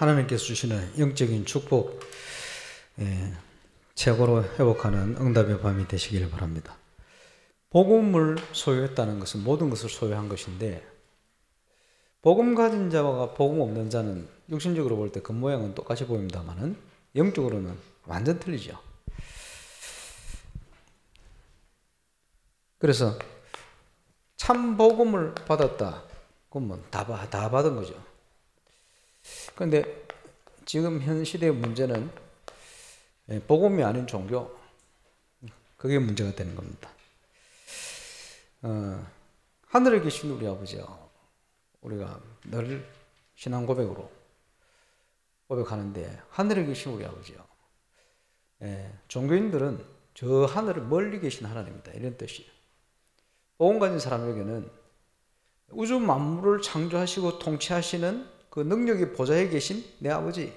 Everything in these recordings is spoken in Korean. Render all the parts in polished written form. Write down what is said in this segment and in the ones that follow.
하나님께서 주시는 영적인 축복, 최고로 회복하는 응답의 밤이 되시길 바랍니다. 복음을 소유했다는 것은 모든 것을 소유한 것인데, 복음 가진 자와 복음 없는 자는 육신적으로 볼 때 겉모양은 똑같이 보입니다만은 영적으로는 완전 틀리죠. 그래서 참 복음을 받았다 그러면 다 받은 거죠. 그런데 지금 현 시대의 문제는 복음이 아닌 종교, 그게 문제가 되는 겁니다. 하늘에 계신 우리 아버지요, 우리가 늘 신앙 고백으로 고백하는데, 하늘에 계신 우리 아버지요, 종교인들은 저 하늘을 멀리 계신 하나님이다, 이런 뜻이에요. 복음 가진 사람에게는 우주 만물을 창조하시고 통치하시는 그 능력의 보좌에 계신 내 아버지,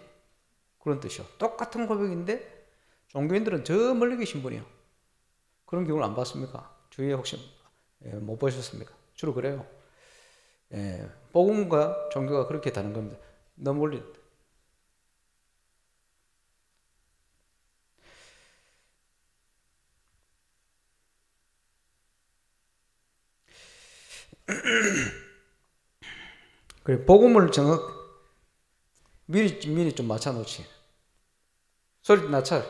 그런 뜻이요. 똑같은 고백인데 종교인들은 저 멀리 계신 분이요. 그런 경우를 안 봤습니까? 주위에 혹시 못 보셨습니까? 주로 그래요. 복음과 종교가 그렇게 다른 겁니다. 너무 멀리. 그래, 복음을 미리 좀 맞춰놓지. 소리 낮춰.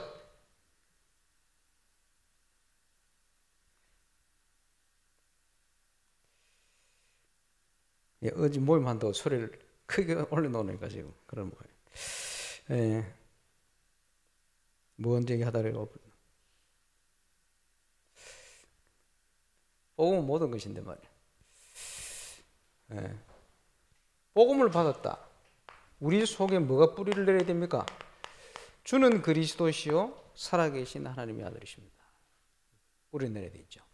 어제 모임한다고 소리를 크게 올려놓으니까 지금 그런 거예요. 무언 얘기하다가 복음은 모든 것인데 말이야. 복음을 받았다. 우리 속에 뭐가 뿌리를 내려야 됩니까? 주는 그리스도시요 살아계신 하나님의 아들이십니다. 뿌리 내려야 되죠.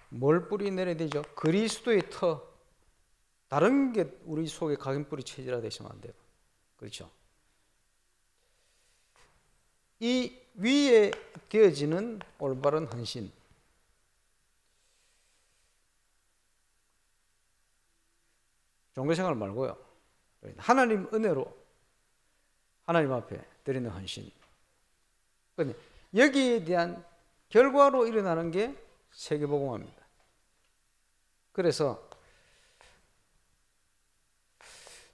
뭘 뿌리 내려야 되죠? 그리스도의 터. 다른 게 우리 속에 각인뿌리 체질화 되시면 안 돼요. 그렇죠? 이 위에 되어지는 올바른 헌신. 종교생활 말고요. 하나님 은혜로 하나님 앞에 드리는 헌신. 여기에 대한 결과로 일어나는 게 세계복음화입니다. 그래서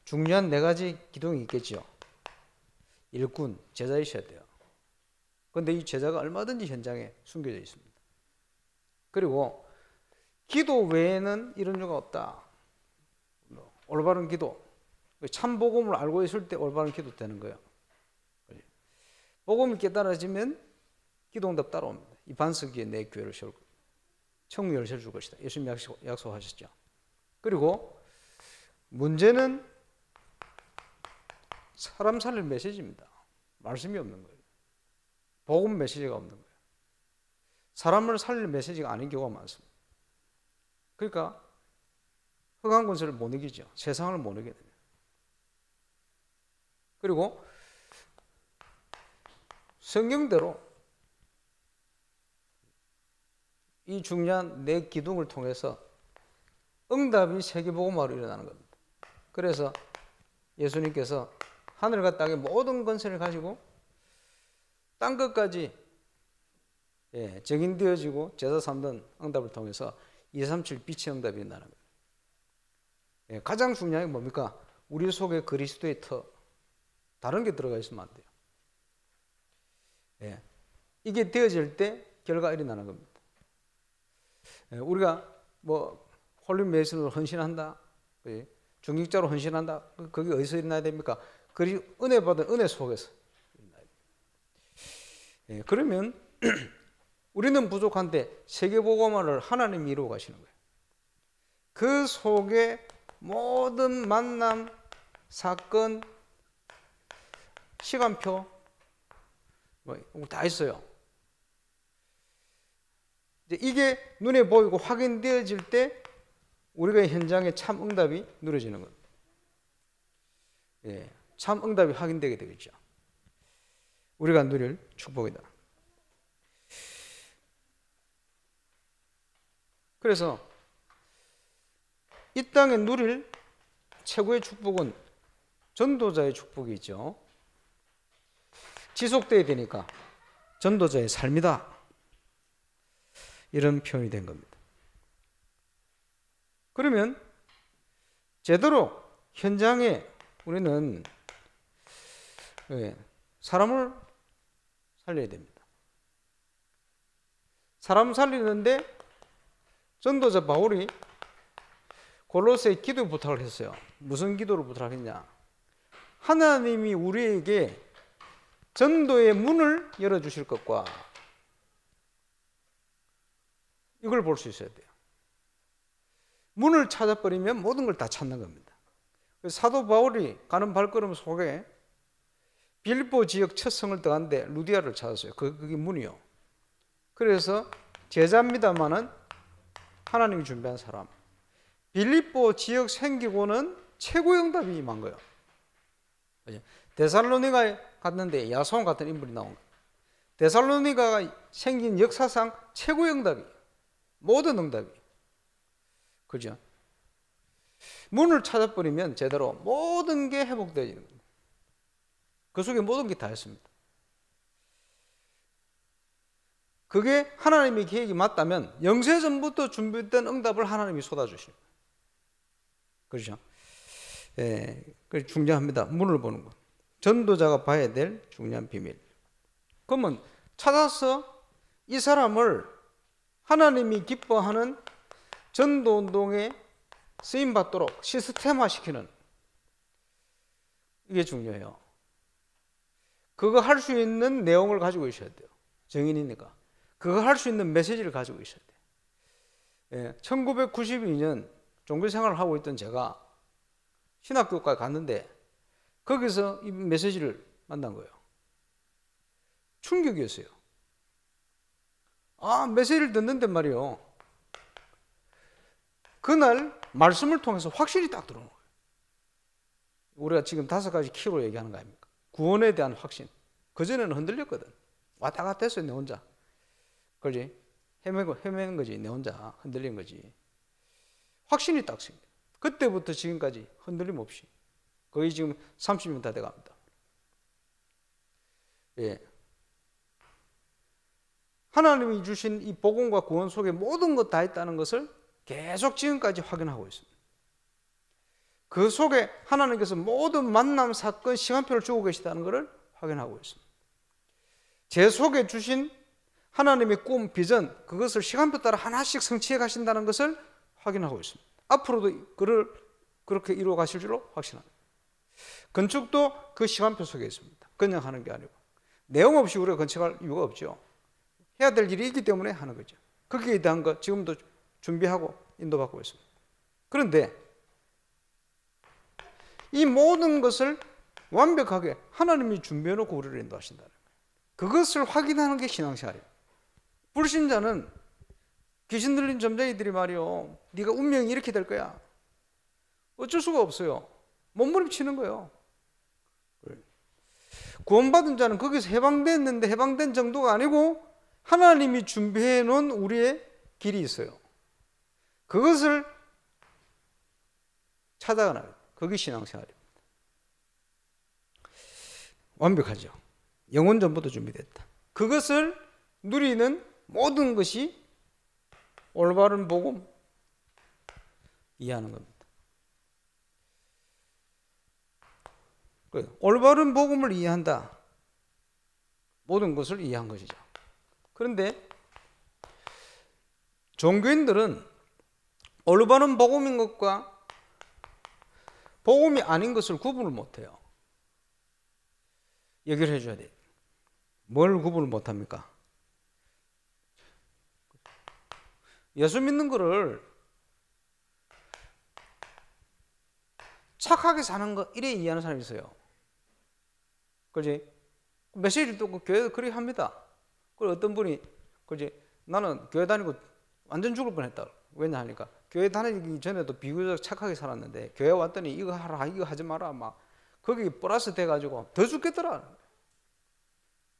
중요한 4가지 기둥이 있겠죠. 일꾼, 제자이셔야 돼요. 그런데 이 제자가 얼마든지 현장에 숨겨져 있습니다. 그리고 기도 외에는 이런 이유가 없다. 올바른 기도. 참 복음을 알고 있을 때 올바른 기도 되는 거예요. 복음이 깨달아지면 기도응답 따라옵니다. 이 반석위에 내 교회를 세울 것이다. 천국 열쇠를 줄 것이다. 예수님 약속하셨죠. 그리고 문제는 사람 살릴 메시지입니다. 말씀이 없는 거예요. 복음 메시지가 없는 거예요. 사람을 살릴 메시지가 아닌 경우가 많습니다. 그러니까 흑암 권세를 못 이기죠. 세상을 못 이기게 됩니다. 그리고 성경대로 이 중요한 4 기둥을 통해서 응답이 세계복음화로 일어나는 겁니다. 그래서 예수님께서 하늘과 땅의 모든 권세를 가지고 땅 끝까지 적인되어지고 제자 3던 응답을 통해서 237 빛의 응답이 일어나는 거예요. 가장 중요한 게 뭡니까? 우리 속에 그리스도의 터, 다른 게 들어가 있으면 안 돼요. 이게 되어질 때 결과가 일어나는 겁니다. 우리가 홀린 메이슨으로 헌신한다, 중직자로 헌신한다, 그게 어디서 일어나야 됩니까? 은혜 받은 은혜 속에서 일어나야 돼요. 그러면 우리는 부족한데 세계복음화를 하나님이 이루어 가시는 거예요. 그 속에 모든 만남, 사건, 시간표 다 있어요. 이게 눈에 보이고 확인되어질 때 우리가 현장에 참 응답이 누려지는 겁니다. 참 응답이 확인되게 되겠죠. 우리가 누릴 축복이다. 그래서 이 땅에 누릴 최고의 축복은 전도자의 축복이죠. 지속돼야 되니까 전도자의 삶이다. 이런 표현이 된 겁니다. 그러면 제대로 현장에 우리는 사람을 살려야 됩니다. 사람 살리는데 전도자 바울이 골로새에 기도 부탁을 했어요. 무슨 기도를 부탁했냐? 하나님이 우리에게 전도의 문을 열어주실 것과, 이걸 볼 수 있어야 돼요. 문을 찾아버리면 모든 걸 다 찾는 겁니다. 사도 바울이 가는 발걸음 속에 빌립보 지역 첫 성을 들어갔는데 루디아를 찾았어요. 그게 문이요. 그래서 제자입니다마는 하나님이 준비한 사람. 빌립보 지역 생기고는 최고의 응답이 임한 거예요. 데살로니가에 갔는데 야손 같은 인물이 나온 거예요. 데살로니가가 생긴 역사상 최고의 응답이, 모든 응답이. 그죠? 문을 찾아버리면 제대로 모든 게 회복되어지는 겁니다. 그 속에 모든 게 다 있습니다. 그게 하나님의 계획이 맞다면 영세전부터 준비된 응답을 하나님이 쏟아주십니다. 그렇죠? 예, 그래서 중요합니다. 문을 보는 것. 전도자가 봐야 될 중요한 비밀. 그러면 찾아서 이 사람을 하나님이 기뻐하는 전도운동에 쓰임받도록 시스템화시키는, 이게 중요해요. 그거 할 수 있는 내용을 가지고 있어야 돼요. 정인이니까. 그거 할 수 있는 메시지를 가지고 있어야 돼요. 예, 1992년 종교생활을 하고 있던 제가 신학교까지 갔는데 거기서 이 메시지를 만난 거예요. 충격이었어요. 메시지를 듣는데 말이요, 그날 말씀을 통해서 확신이 딱 들어오는 거예요. 우리가 지금 5가지 키로 얘기하는 거 아닙니까? 구원에 대한 확신. 그전에는 흔들렸거든. 왔다 갔다 했어요, 내 혼자. 그지? 헤매는 거지, 내 혼자 흔들린 거지. 확신이 딱 생겨. 그때부터 지금까지 흔들림 없이. 거의 지금 30년 다 돼갑니다. 예. 하나님이 주신 이 복음과 구원 속에 모든 것 다 있다는 것을 계속 지금까지 확인하고 있습니다. 그 속에 하나님께서 모든 만남, 사건, 시간표를 주고 계시다는 것을 확인하고 있습니다. 제 속에 주신 하나님의 꿈, 비전, 그것을 시간표 따라 하나씩 성취해 가신다는 것을 확인하고 있습니다. 앞으로도 그를 그렇게 이루어 가실 줄로 확신합니다. 건축도 그 시간표 속에 있습니다. 그냥 하는 게 아니고. 내용 없이 우리가 건축할 이유가 없죠. 해야 될 일이 있기 때문에 하는 거죠. 거기에 대한 거 지금도 준비하고 인도받고 있습니다. 그런데 이 모든 것을 완벽하게 하나님이 준비해 놓고 우리를 인도하신다는 거예요. 그것을 확인하는 게 신앙생활이에요. 불신자는 귀신 들린 점쟁이들이 말이요, 네가 운명이 이렇게 될 거야, 어쩔 수가 없어요. 몸부림치는 거예요. 구원받은 자는 거기서 해방됐는데 해방된 정도가 아니고 하나님이 준비해 놓은 우리의 길이 있어요. 그것을 찾아가나요. 그게 신앙생활입니다. 완벽하죠. 영혼 전부터 준비됐다. 그것을 누리는 모든 것이 올바른 복음 이해하는 겁니다. 올바른 복음을 이해한다. 모든 것을 이해한 것이죠. 그런데 종교인들은 올바른 복음인 것과 복음이 아닌 것을 구분을 못해요. 얘기를 해줘야 돼요. 뭘 구분을 못합니까? 예수 믿는 거를 착하게 사는 거 이래 이해하는 사람이 있어요. 그지? 메시지를 듣고 교회도 그렇게 합니다. 그리고 어떤 분이 그지? 나는 교회 다니고 완전 죽을 뻔했다. 왜냐 하니까 교회 다니기 전에도 비교적 착하게 살았는데 교회 왔더니 이거 하라 이거 하지 마라 막 거기 플러스 돼가지고 더 죽겠더라.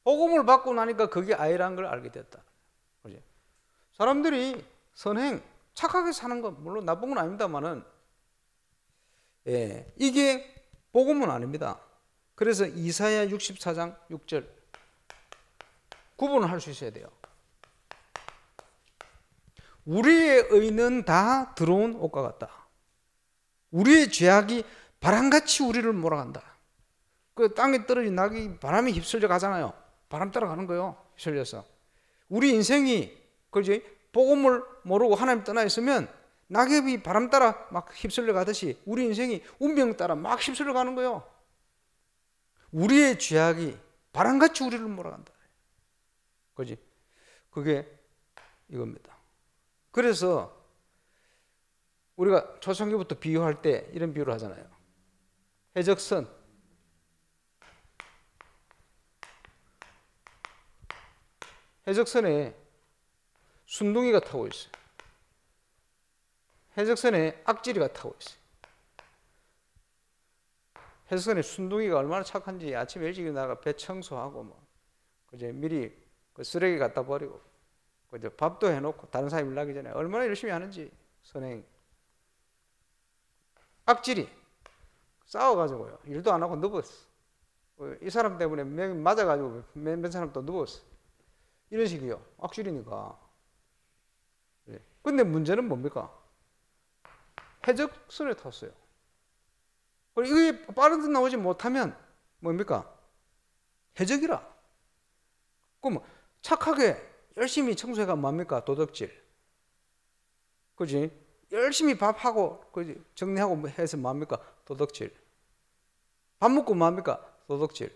복음을 받고 나니까 그게 아니라는 걸 알게 됐다. 그지? 사람들이 선행 착하게 사는 건 물론 나쁜 건 아닙니다만은 예, 이게 복음은 아닙니다. 그래서 이사야 64장 6절 구분을 할 수 있어야 돼요. 우리의 의는 다 들어온 옷과 같다. 우리의 죄악이 바람같이 우리를 몰아간다. 그 땅에 떨어진 낙이 바람에 휩쓸려 가잖아요. 바람 따라가는 거예요. 휩쓸려서. 우리 인생이 그지 복음을 모르고 하나님 떠나 있으면 낙엽이 바람 따라 막 휩쓸려 가듯이 우리 인생이 운명 따라 막 휩쓸려 가는 거예요. 우리의 죄악이 바람같이 우리를 몰아간다. 그지? 그게 이겁니다. 그래서 우리가 초창기부터 비유할 때 이런 비유를 하잖아요. 해적선. 해적선에 순둥이가 타고 있어요. 해적선에 악질이가 타고 있어요. 해적선에 순둥이가 얼마나 착한지 아침에 일찍 나가 배 청소하고 뭐 그제 미리 그 쓰레기 갖다 버리고 그저 밥도 해놓고 다른 사람이 일나기 전에 얼마나 열심히 하는지 선행. 악질이 싸워가지고요 일도 안 하고 누웠어. 이 사람 때문에 맞아가지고 몇 사람 또 누웠어. 이런 식이요. 악질이니까. 근데 문제는 뭡니까? 해적선에 탔어요. 그리고 이게 빠른 듯 나오지 못하면 뭡니까? 해적이라. 그럼 착하게 열심히 청소해가 뭡니까? 도덕질. 그지? 열심히 밥하고 그지? 정리하고 해서 뭡니까? 도덕질. 밥 먹고 뭡니까? 도덕질.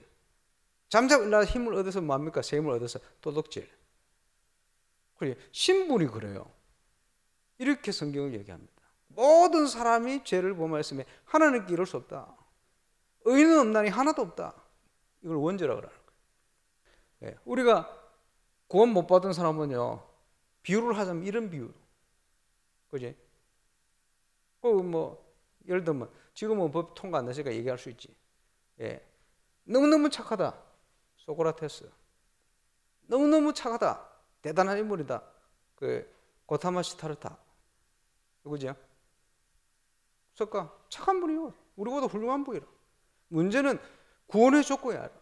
잠자고 일어나 힘을 얻어서 뭡니까? 세임을 얻어서 도덕질. 그래 신분이 그래요. 이렇게 성경을 얘기합니다. 모든 사람이 죄를 범하였으며 하나님께 이룰 수 없다. 의인은 없나니 하나도 없다. 이걸 원죄라고 그러는 거예요. 우리가 구원 못 받은 사람은요 비유를 하자면 이런 비유. 그지? 뭐 예를 들면 지금은 법 통과 안 됐으니까 얘기할 수 있지. 너무너무 착하다. 소크라테스. 너무너무 착하다. 대단한 인물이다. 그 고타마 시타르타. 누구죠? 석가 착한 분이요. 우리보다 훌륭한 분이라. 문제는 구원의 조건이 아니라.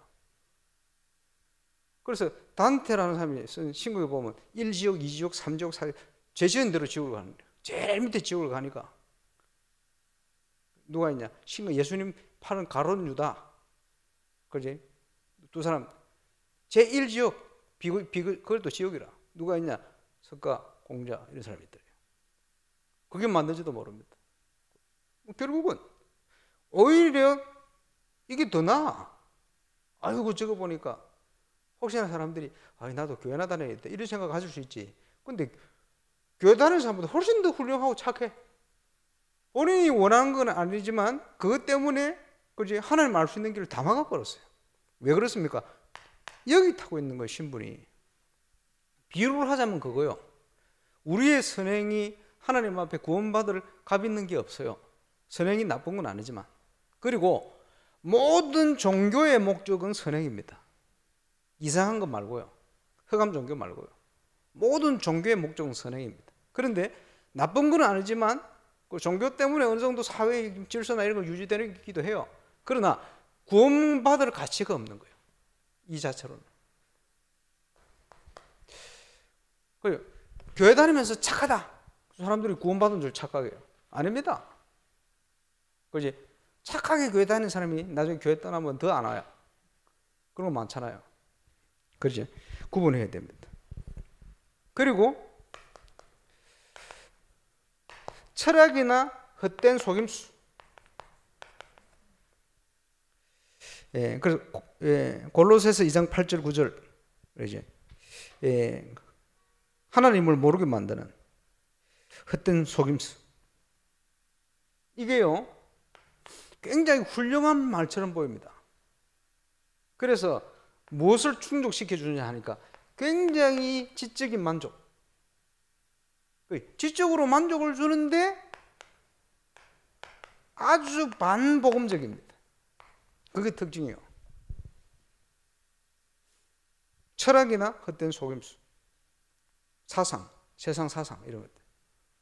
그래서 단테라는 사람이 쓴 신구에 보면 1지옥, 2지옥, 3지옥, 4지옥 죄 지은 대로 지옥을 가는 거예요. 제일 밑에 지옥을 가니까 누가 있냐? 신구 예수님 팔은 가룟 유다. 그지? 두 사람 제1지옥 그것도 지옥이라. 누가 있냐? 석가, 공자 이런 사람이 있더래요. 그게 맞는지도 모릅니다. 결국은 오히려 이게 더 나아. 아이고 저거 보니까 혹시나 사람들이 나도 교회나 다녀야겠다 이런 생각 가질 수 있지. 근데 교회 다니는 사람보다 훨씬 더 훌륭하고 착해. 본인이 원하는 건 아니지만 그것 때문에 그지 하나님 알 수 있는 길을 다 막아버렸어요. 왜 그렇습니까? 여기 타고 있는 거예요. 신분이. 비유를 하자면 그거요. 우리의 선행이 하나님 앞에 구원받을 값 있는 게 없어요. 선행이 나쁜 건 아니지만. 그리고 모든 종교의 목적은 선행입니다. 이상한 것 말고요. 흑암 종교 말고요. 모든 종교의 목적은 선행입니다. 그런데 나쁜 건 아니지만 그 종교 때문에 어느 정도 사회의 질서나 이런 거 유지되기도 해요. 그러나 구원받을 가치가 없는 거예요. 이 자체로는. 교회 다니면서 착하다. 사람들이 구원받은 줄 착각해요. 아닙니다. 그지? 착하게 교회 다니는 사람이 나중에 교회 떠나면 더 안 와요. 그런 거 많잖아요. 그렇지? 구분해야 됩니다. 그리고 철학이나 헛된 속임수. 그래서 골로새서 2장 8절 9절 이제 하나님을 모르게 만드는 헛된 속임수. 이게요 굉장히 훌륭한 말처럼 보입니다. 그래서 무엇을 충족시켜 주느냐 하니까 굉장히 지적인 만족. 지적으로 만족을 주는데 아주 반복음적입니다. 그게 특징이에요. 철학이나 헛된 속임수, 사상, 세상 사상 이런 것들.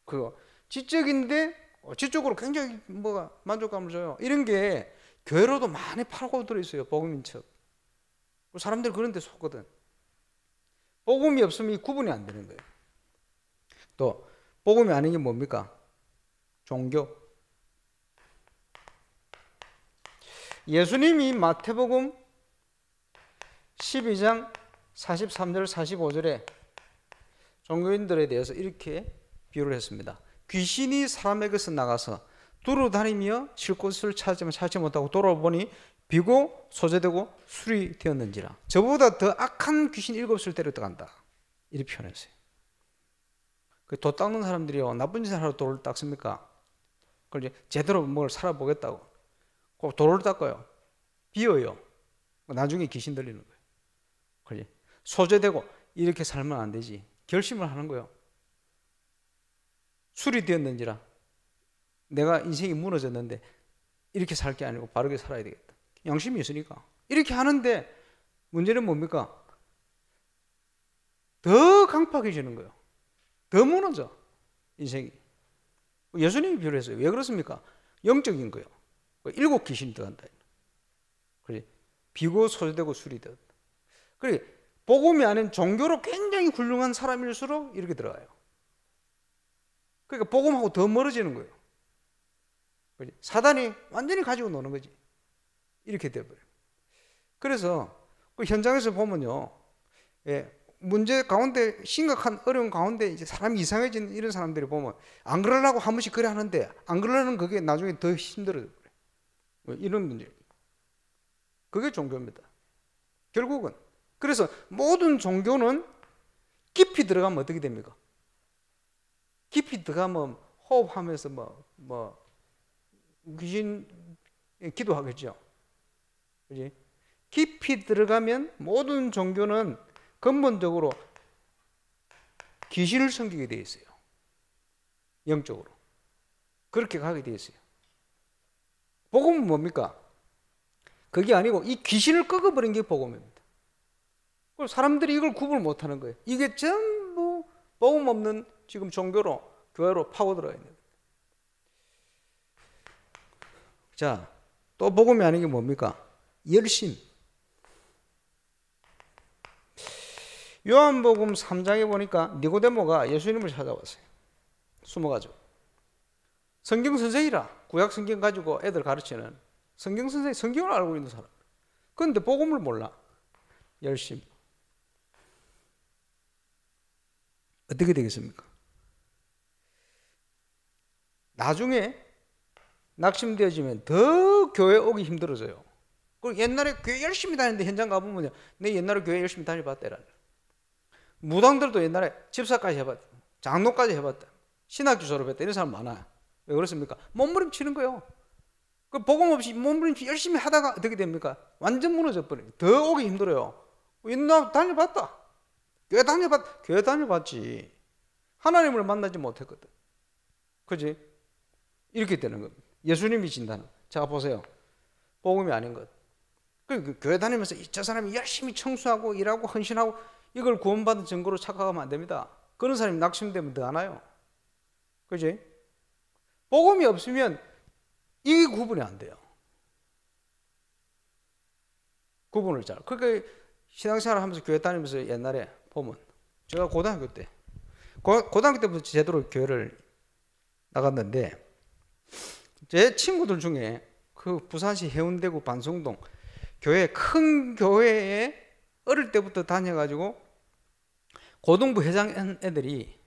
그거 지적인데 지적으로 굉장히 뭐가 만족감을 줘요. 이런 게 교회로도 많이 파고들어 있어요. 복음인 척. 사람들이 그런 데 속거든. 복음이 없으면 이 구분이 안 되는 거예요. 또 복음이 아닌 게 뭡니까? 종교. 예수님이 마태복음 12장 43절 45절에 종교인들에 대해서 이렇게 비유를 했습니다. 귀신이 사람에게서 나가서 두루 다니며 쉴 곳을 찾지만 찾지 못하고 돌아보니 비고 소재되고 술이 되었는지라. 저보다 더 악한 귀신 7을 데려간다. 이렇게 표현했어요. 도 닦는 사람들이요, 나쁜 짓을 하러 도를 닦습니까? 그걸 이제 제대로 뭘 살아보겠다고 꼭 도를 닦아요. 비어요. 나중에 귀신 들리는 거예요. 그래, 소재되고 이렇게 살면 안 되지. 결심을 하는 거예요. 술이 되었는지라. 내가 인생이 무너졌는데 이렇게 살 게 아니고 바르게 살아야 되겠다. 양심이 있으니까 이렇게 하는데, 문제는 뭡니까? 더 강팍해지는 거예요. 더 무너져 인생이. 예수님이 비유를 했어요. 왜 그렇습니까? 영적인 거예요. 7 귀신이 들어간다. 그래, 비고 소재되고 술이 되었다. 그래, 복음이 아닌 종교로 굉장히 훌륭한 사람일수록 이렇게 들어가요. 그러니까 복음하고 더 멀어지는 거예요. 그래, 사단이 완전히 가지고 노는 거지. 이렇게 돼버려요. 그래서 그 현장에서 보면요, 문제 가운데, 심각한 어려운 가운데 이제 사람이 이상해진 이런 사람들이 보면 안 그러려고 한 번씩 그래 하는데, 안 그러려는 그게 나중에 더 힘들어요. 이런 문제. 그게 종교입니다. 결국은. 그래서 모든 종교는 깊이 들어가면 어떻게 됩니까? 깊이 들어가면 호흡하면서 귀신 기도하겠죠. 그지? 깊이 들어가면 모든 종교는 근본적으로 귀신을 섬기게 되어 있어요. 영적으로. 그렇게 가게 되어 있어요. 복음은 뭡니까? 그게 아니고 이 귀신을 꺾어버린 게 복음입니다. 그리고 사람들이 이걸 구분을 못하는 거예요. 이게 전부 복음 없는 지금 종교로, 교회로 파고들어야 있는 거예요. 자, 또 복음이 아닌 게 뭡니까? 열심. 요한복음 3장에 보니까 니고데모가 예수님을 찾아왔어요. 숨어가지고. 성경 선생이라, 구약 성경 가지고 애들 가르치는 성경 선생, 성경을 알고 있는 사람. 그런데 복음을 몰라. 열심. 어떻게 되겠습니까? 나중에 낙심되어지면 더 교회 오기 힘들어져요. 그리고 옛날에 교회 열심히 다니는데 현장 가보면 내 옛날에 교회 열심히 다녀봤대라. 무당들도 옛날에 집사까지 해봤다. 장로까지 해봤다. 신학교 졸업했다. 이런 사람 많아요. 왜 그렇습니까? 몸부림치는 거예요. 그 복음 없이 몸부림치 열심히 하다가 어떻게 됩니까? 완전 무너져 버려요. 더 오기 힘들어요. 나 다녀봤다. 교회 다녀봤지. 하나님을 만나지 못했거든. 그지? 이렇게 되는 겁니다. 예수님이 진단. 자, 보세요. 복음이 아닌 것. 그 교회 다니면서 저 사람이 열심히 청소하고 일하고 헌신하고 이걸 구원받은 증거로 착각하면 안 됩니다. 그런 사람이 낙심되면 더 안 와요. 그지? 복음이 없으면 이게 구분이 안 돼요. 구분을 잘. 그러니까 신앙생활 하면서 교회 다니면서 옛날에 보면 제가 고등학교 때부터 제대로 교회를 나갔는데 제 친구들 중에 그 부산시 해운대구 반성동 큰 교회에 어릴 때부터 다녀가지고 고등부 회장 애들이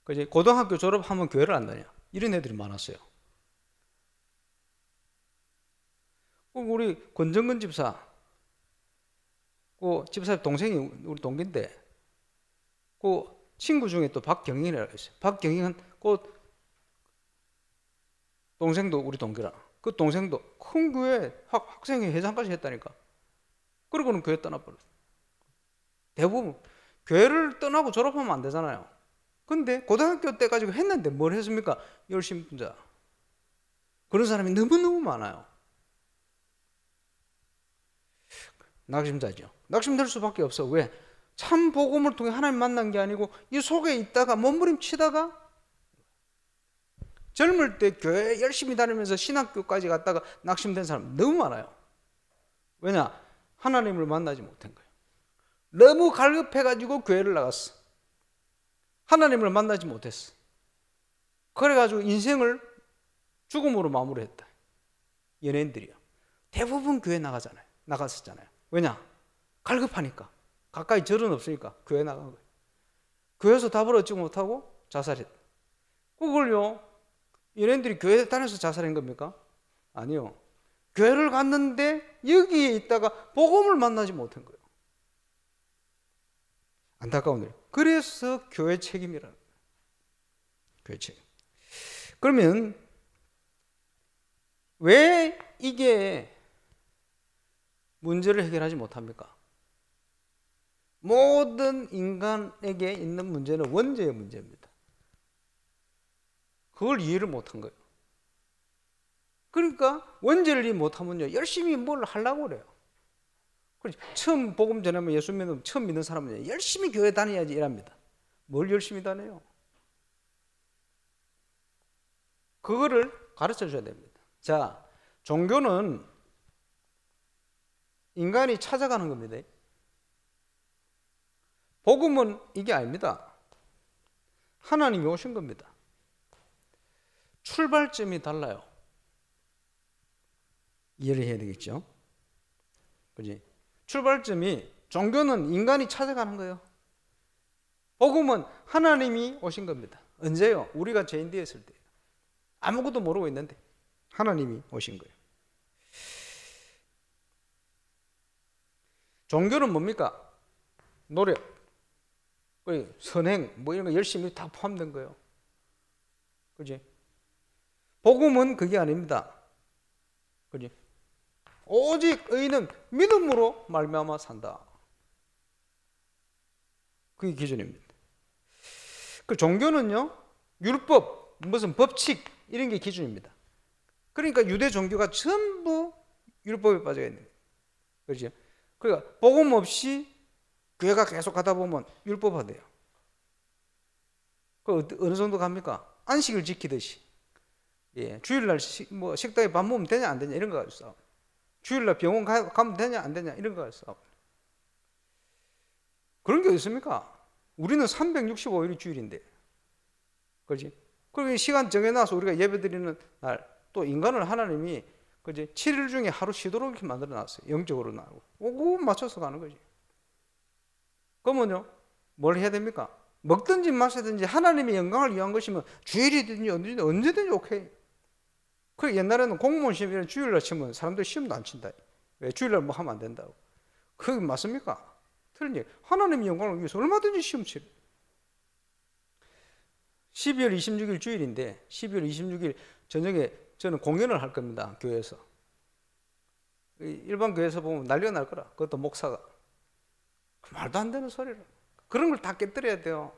그지 고등학교 졸업하면 교회를 안 다녀. 이런 애들이 많았어요. 우리 권정근 집사, 그 집사 동생이 우리 동기인데, 그 친구 중에 또 박경인이라고 있어요. 박경인은 그 동생도 우리 동기라. 그 동생도 큰 교회 학생회 회장까지 했다니까. 그러고는 교회 떠나버렸어. 대부분 교회를 떠나고 졸업하면 안 되잖아요. 근데 고등학교 때까지 했는데 뭘 했습니까? 열심히 분자. 그런 사람이 너무너무 많아요. 낙심자죠. 낙심될 수밖에 없어. 왜? 참 복음을 통해 하나님 만난 게 아니고 이 속에 있다가 몸부림치다가 젊을 때 교회 열심히 다니면서 신학교까지 갔다가 낙심된 사람 너무 많아요. 왜냐? 하나님을 만나지 못한 거예요. 너무 갈급해가지고 교회를 나갔어. 하나님을 만나지 못했어. 그래가지고 인생을 죽음으로 마무리했다. 연예인들이요. 대부분 교회 나갔었잖아요. 왜냐? 갈급하니까. 가까이 절은 없으니까 교회 나간 거예요. 교회에서 답을 얻지 못하고 자살했다. 그걸요, 연예인들이 교회 다녀서 자살한 겁니까? 아니요. 교회를 갔는데 여기에 있다가 복음을 만나지 못한 거예요. 안타까운 일. 그래서 교회 책임이라는 거예요. 교회 책임. 그러면 왜 이게 문제를 해결하지 못합니까? 모든 인간에게 있는 문제는 원죄의 문제입니다. 그걸 이해를 못한 거예요. 그러니까 원죄를 이해 못하면요, 열심히 뭘 하려고 그래요. 처음 복음 전하면 예수 믿는 처음 믿는 사람은 열심히 교회 다녀야지 이랍니다. 뭘 열심히 다녀요? 그거를 가르쳐 줘야 됩니다. 자, 종교는 인간이 찾아가는 겁니다. 복음은 이게 아닙니다. 하나님이 오신 겁니다. 출발점이 달라요. 이해를 해야 되겠죠? 그지? 출발점이, 종교는 인간이 찾아가는 거예요. 복음은 하나님이 오신 겁니다. 언제요? 우리가 죄인 되었을 때. 아무것도 모르고 있는데 하나님이 오신 거예요. 종교는 뭡니까? 노력, 선행, 뭐 이런 거 열심히 다 포함된 거예요. 그지? 복음은 그게 아닙니다. 그지? 오직 의인은 믿음으로 말미암아 산다. 그게 기준입니다. 그 종교는요, 율법, 무슨 법칙 이런 게 기준입니다. 그러니까 유대 종교가 전부 율법에 빠져 있는 거예요. 그렇죠? 그러니까 복음 없이 교회가 계속 가다 보면 율법화돼요. 그 어느 정도 갑니까? 안식을 지키듯이. 예, 주일날 식당에 밥 먹으면 되냐 안 되냐 이런 거 가지고 싸워. 주일날 병원 가면 되냐 안 되냐 이런 거 가지고 싸워. 그런 게 어디 있습니까? 우리는 365일이 주일인데. 그렇지? 그리고 시간 정해놔서 우리가 예배드리는 날, 또 인간을 하나님이 그지 7일 중에 하루 쉬도록 이렇게 만들어 놨어요. 영적으로 나오고. 그거 맞춰서 가는 거지. 그러면요, 뭘 해야 됩니까? 먹든지 마시든지 하나님의 영광을 위한 것이면 주일이든지 언제든지 오케이. 그 옛날에는 공무원 시험이나 주일날 치면 사람들 시험도 안 친다. 왜? 주일날 뭐 하면 안 된다고. 그게 맞습니까? 틀린 얘기. 하나님의 영광을 위해서 얼마든지 시험 치래. 12월 26일 주일인데 12월 26일 저녁에 저는 공연을 할 겁니다. 교회에서. 일반 교회에서 보면 난리가 날 거라. 그것도 목사가. 말도 안 되는 소리를. 그런 걸 다 깨뜨려야 돼요.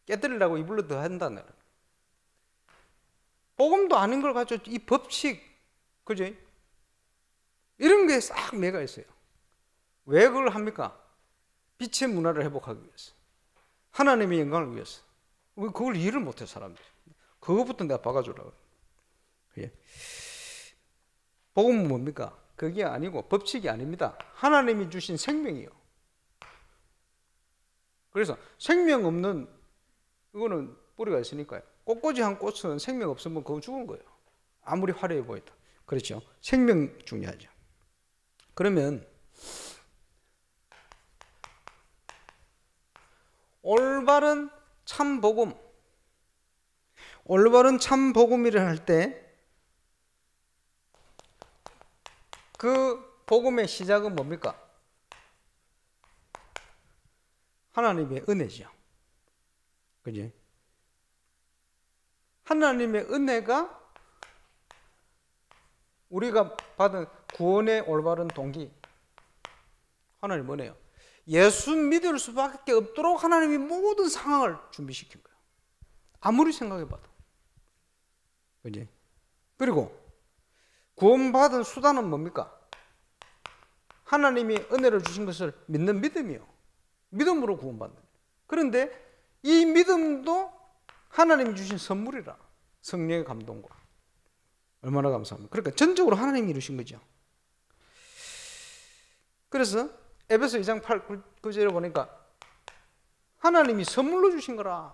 깨뜨리려고 이불로 더 한다는. 복음도 아닌 걸 가지고 이 법칙, 그지? 이런 게 싹 매가 있어요. 왜 그걸 합니까? 빛의 문화를 회복하기 위해서. 하나님의 영광을 위해서. 그걸 이해를 못해, 사람들이. 그것부터 내가 박아주려고. 예. 복음은 뭡니까? 그게 아니고 법칙이 아닙니다. 하나님이 주신 생명이요. 그래서 생명 없는, 이거는 뿌리가 있으니까요. 꽃꽂이 한 꽃은 생명 없으면 그건 죽은 거예요. 아무리 화려해 보여도. 그렇죠? 생명 중요하죠. 그러면 올바른 참 복음, 올바른 참 복음이라 할 때 그 복음의 시작은 뭡니까? 하나님의 은혜죠. 그지? 하나님의 은혜가 우리가 받은 구원의 올바른 동기. 하나님 은혜요. 예수 믿을 수밖에 없도록 하나님이 모든 상황을 준비시킨 거예요. 아무리 생각해봐도. 그지? 그리고 구원받은 수단은 뭡니까? 하나님이 은혜를 주신 것을 믿는 믿음이요. 믿음으로 구원받는. 그런데 이 믿음도 하나님이 주신 선물이라. 성령의 감동과. 얼마나 감사합니까? 그러니까 전적으로 하나님이 이루신 거죠. 그래서 에베소 2장 8, 9절에 보니까 하나님이 선물로 주신 거라.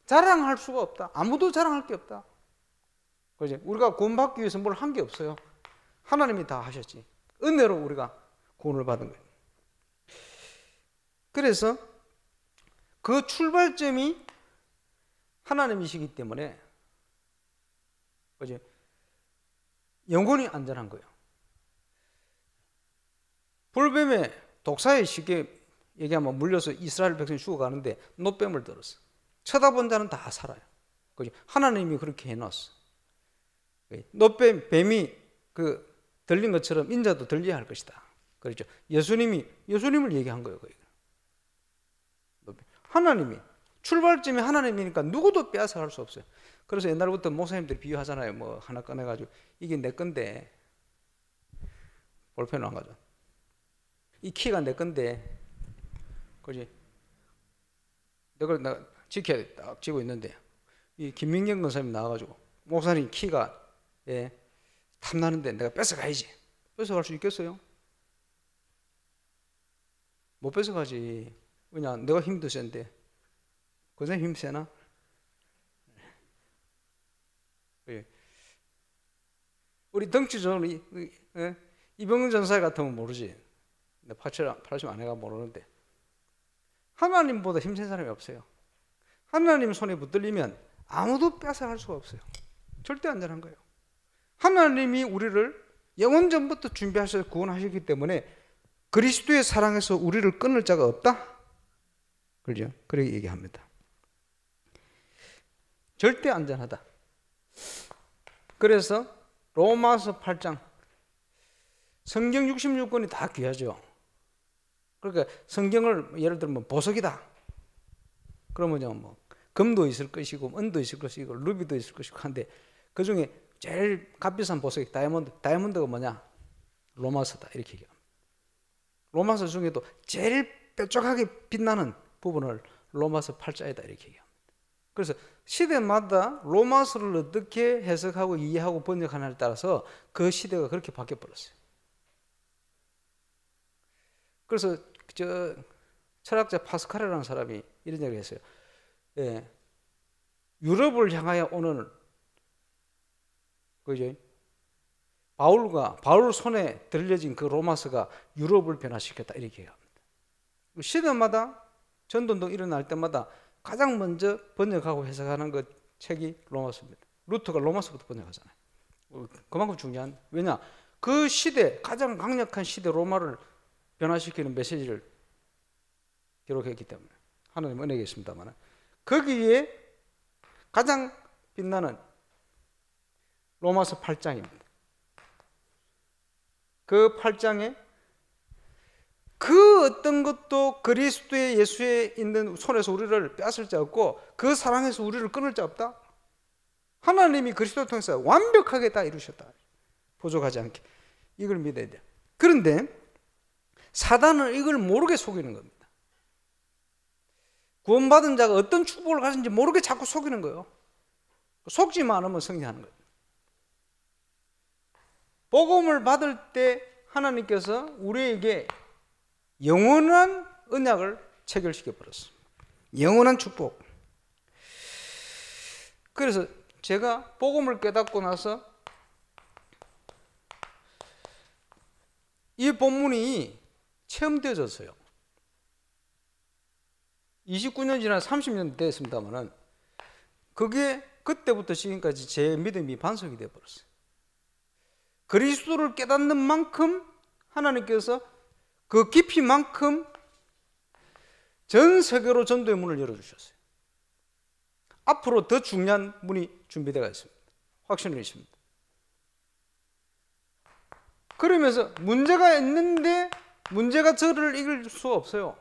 자랑할 수가 없다. 아무도 자랑할 게 없다. 그죠? 우리가 구원받기 위해서 뭘 한 게 없어요. 하나님이 다 하셨지. 은혜로 우리가 구원을 받은 거예요. 그래서 그 출발점이 하나님이시기 때문에 그죠? 영혼이 안전한 거예요. 불뱀의 독사에 쉽게 얘기하면 물려서 이스라엘 백성이 죽어가는데 노뱀을 들었어. 쳐다본 자는 다 살아요. 그죠? 하나님이 그렇게 해놨어. 노뱀, 뱀이 그 들린 것처럼 인자도 들려야 할 것이다. 그렇죠? 예수님을 얘기한 거예요. 하나님이 출발점이 하나님이니까 누구도 빼앗아갈 수 없어요. 그래서 옛날부터 목사님들이 비유하잖아요. 뭐 하나 꺼내가지고 이게 내 건데 볼펜을 안 가져. 이 키가 내 건데, 그지? 내가 지켜야 돼. 딱 쥐고 있는데 이 김민경 권사님 나와가지고 목사님 키가 탐나는데 내가 뺏어가야지. 뺏어갈 수 있겠어요? 못 뺏어가지. 왜냐? 내가 힘도 센데. 권사님 힘 세나? 우리 덩치 좋은 이병근 전사 같으면 모르지. 파처럼 아내가 모르는데 하나님보다 힘센 사람이 없어요. 하나님 손에 붙들리면 아무도 뺏어갈 수가 없어요. 절대 안전한 거예요. 하나님이 우리를 영원 전부터 준비하셔서 구원하셨기 때문에 그리스도의 사랑에서 우리를 끊을 자가 없다. 그렇죠? 그렇게 얘기합니다. 절대 안전하다. 그래서 로마서 8장 성경 66권이 다 귀하죠. 그러니까 성경을 예를 들면 보석이다. 그러면 뭐 금도 있을 것이고 은도 있을 것이고 루비도 있을 것이고 한데 그 중에 제일 값비싼 보석이 다이아몬드가 뭐냐? 로마서다. 이렇게 얘기합니다. 로마서 중에도 제일 뾰족하게 빛나는 부분을 로마서 8자이다. 이렇게 얘기합니다. 그래서 시대마다 로마서를 어떻게 해석하고 이해하고 번역하느냐에 따라서 그 시대가 그렇게 바뀌어버렸어요. 그래서 철학자 파스칼이라는 사람이 이런 얘기를 했어요. 유럽을 향하여 오는 그죠? 바울 손에 들려진 그 로마서가 유럽을 변화시켰다. 이렇게 얘기합니다. 시대마다 전도운동 일어날 때마다 가장 먼저 번역하고 해석하는 그 책이 로마서입니다. 루터가 로마서부터 번역하잖아요. 그만큼 중요한. 왜냐? 그 시대, 가장 강력한 시대 로마를 변화시키는 메시지를 기록했기 때문에. 하나님 은혜가 있습니다만 거기에 가장 빛나는 로마서 8장입니다. 그 8장에 그 어떤 것도 그리스도의 예수에 있는 손에서 우리를 빼앗을 자 없고 그 사랑에서 우리를 끊을 자 없다. 하나님이 그리스도를 통해서 완벽하게 다 이루셨다. 부족하지 않게. 이걸 믿어야 돼요. 그런데 사단은 이걸 모르게 속이는 겁니다. 구원받은 자가 어떤 축복을 가진지 모르게 자꾸 속이는 거예요. 속지만 않으면 승리하는 거예요. 복음을 받을 때 하나님께서 우리에게 영원한 언약을 체결시켜 버렸습니다. 영원한 축복. 그래서 제가 복음을 깨닫고 나서 이 본문이 체험되어졌어요. 29년 지나 30년 됐습니다만은 그게 그때부터 지금까지 제 믿음이 반석이 되어 버렸어요. 그리스도를 깨닫는 만큼 하나님께서 그 깊이만큼 전 세계로 전도의 문을 열어주셨어요. 앞으로 더 중요한 문이 준비되어 있습니다. 확신을 있습니다. 그러면서 문제가 있는데 문제가 저를 이길 수 없어요.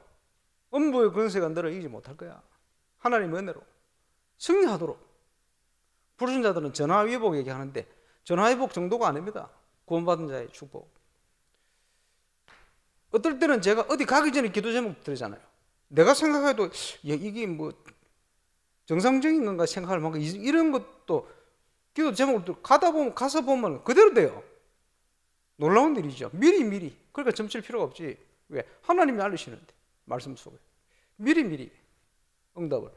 음부의 권세가 너를 이기지 못할 거야. 하나님의 은혜로 승리하도록. 불신자들은 전화위복 얘기하는데 전화위복 정도가 아닙니다. 구원받은 자의 축복. 어떨 때는 제가 어디 가기 전에 기도 제목 드리잖아요. 내가 생각해도 이게 뭐 정상적인 건가 생각할 만큼 이런 것도 기도 제목을 가서 보면 그대로 돼요. 놀라운 일이죠. 미리. 그러니까 점칠 필요가 없지. 왜? 하나님이 알리시는데 말씀 속에 미리 응답을.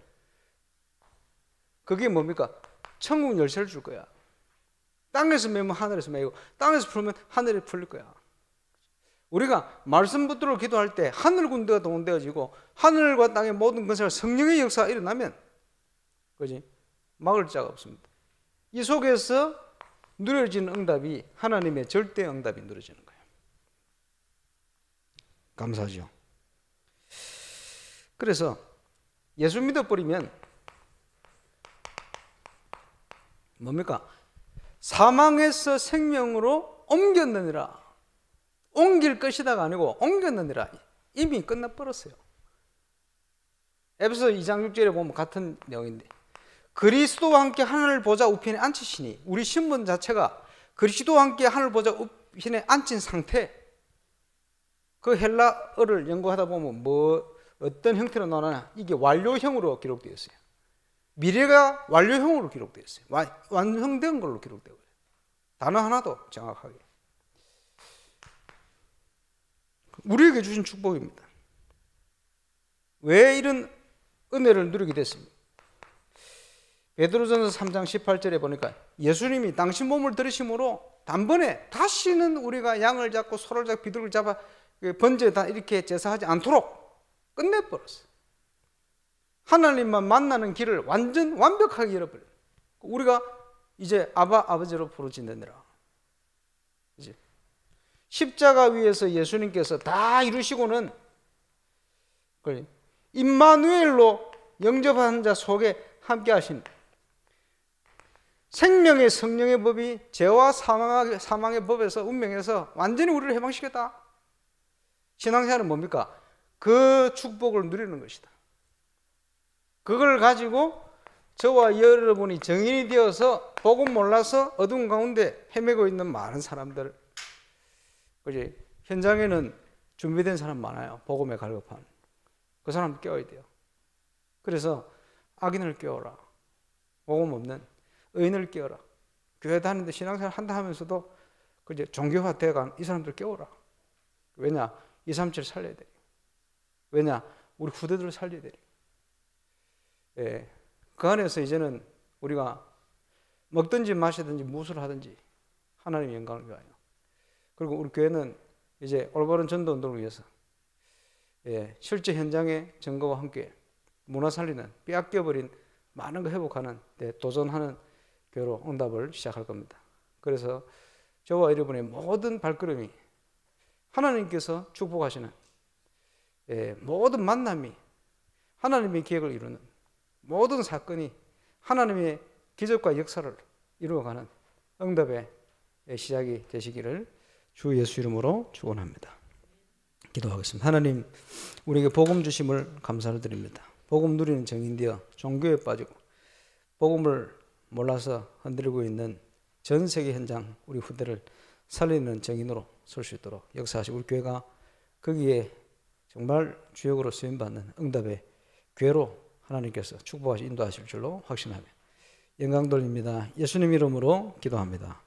그게 뭡니까? 천국 열쇠를 줄 거야. 땅에서 매면 하늘에서 매고 땅에서 풀면 하늘에 풀릴 거야. 우리가 말씀 붙들어 기도할 때 하늘 군대가 동원되어지고 하늘과 땅의 모든 건설 성령의 역사가 일어나면 그지? 막을 자가 없습니다. 이 속에서 누려지는 응답이 하나님의 절대 응답이 누려지는 거예요. 감사하죠. 그래서 예수 믿어버리면 뭡니까? 사망에서 생명으로 옮겼느니라. 옮길 것이다가 아니고 옮겼느니라. 이미 끝나버렸어요. 에베소 2장 6절에 보면 같은 내용인데 그리스도와 함께 하늘 보좌 우편에 앉히시니 우리 신분 자체가 그리스도와 함께 하늘 보좌 우편에 앉힌 상태. 그 헬라어를 연구하다 보면 어떤 형태로 나오나 이게 완료형으로 기록되어 있어요. 미래가 완료형으로 기록되어 있어요. 완성된 걸로 기록되어 있어요. 단어 하나도 정확하게. 우리에게 주신 축복입니다. 왜 이런 은혜를 누리게 됐습니까? 베드로전서 3장 18절에 보니까 예수님이 당신 몸을 들이심으로 단번에 다시는 우리가 양을 잡고 소를 잡고 비둘기를 잡아 번제다 이렇게 제사하지 않도록 끝내버렸어요. 하나님만 만나는 길을 완벽하게 열어버려요. 우리가 이제 아버지로 부르짖느니라. 이제 십자가 위에서 예수님께서 다 이루시고는 임마누엘로 영접한 자 속에 함께 하신 생명의 성령의 법이 죄와 사망의 법에서 운명에서 완전히 우리를 해방시켰다. 신앙생활은 뭡니까? 그 축복을 누리는 것이다. 그걸 가지고 저와 여러분이 정인이 되어서 복음 몰라서 어두운 가운데 헤매고 있는 많은 사람들, 그지? 현장에는 준비된 사람 많아요. 복음에 갈급한 그 사람 깨워야 돼요. 그래서 악인을 깨워라. 복음 없는 의인을 깨워라. 교회 다니는데 신앙생활 한다 하면서도 그제 종교화 돼간 이 사람들 깨워라. 왜냐? 237 살려야 돼. 왜냐? 우리 후대들을 살려야 돼. 예. 그 안에서 이제는 우리가 먹든지 마시든지 무엇을 하든지 하나님의 영광을 위하여. 그리고 우리 교회는 이제 올바른 전도 운동을 위해서 실제 현장의 증거와 함께 문화 살리는 빼앗겨버린 많은 거 회복하는 데 도전하는 교회로 응답을 시작할 겁니다. 그래서 저와 여러분의 모든 발걸음이 하나님께서 축복하시는 모든 만남이 하나님의 계획을 이루는 모든 사건이 하나님의 기적과 역사를 이루어가는 응답의 시작이 되시기를 주 예수 이름으로 축원합니다. 기도하겠습니다. 하나님, 우리에게 복음 주심을 감사를 드립니다. 복음 누리는 정인되어 종교에 빠지고 복음을 몰라서 흔들리고 있는 전 세계 현장 우리 후대를 살리는 정인으로 설 수 있도록 역사하시고 우리 교회가 거기에 정말 주역으로 쓰임받는 응답의 교회로 하나님께서 축복하시 인도하실 줄로 확신하며 영광 돌립니다. 예수님 이름으로 기도합니다.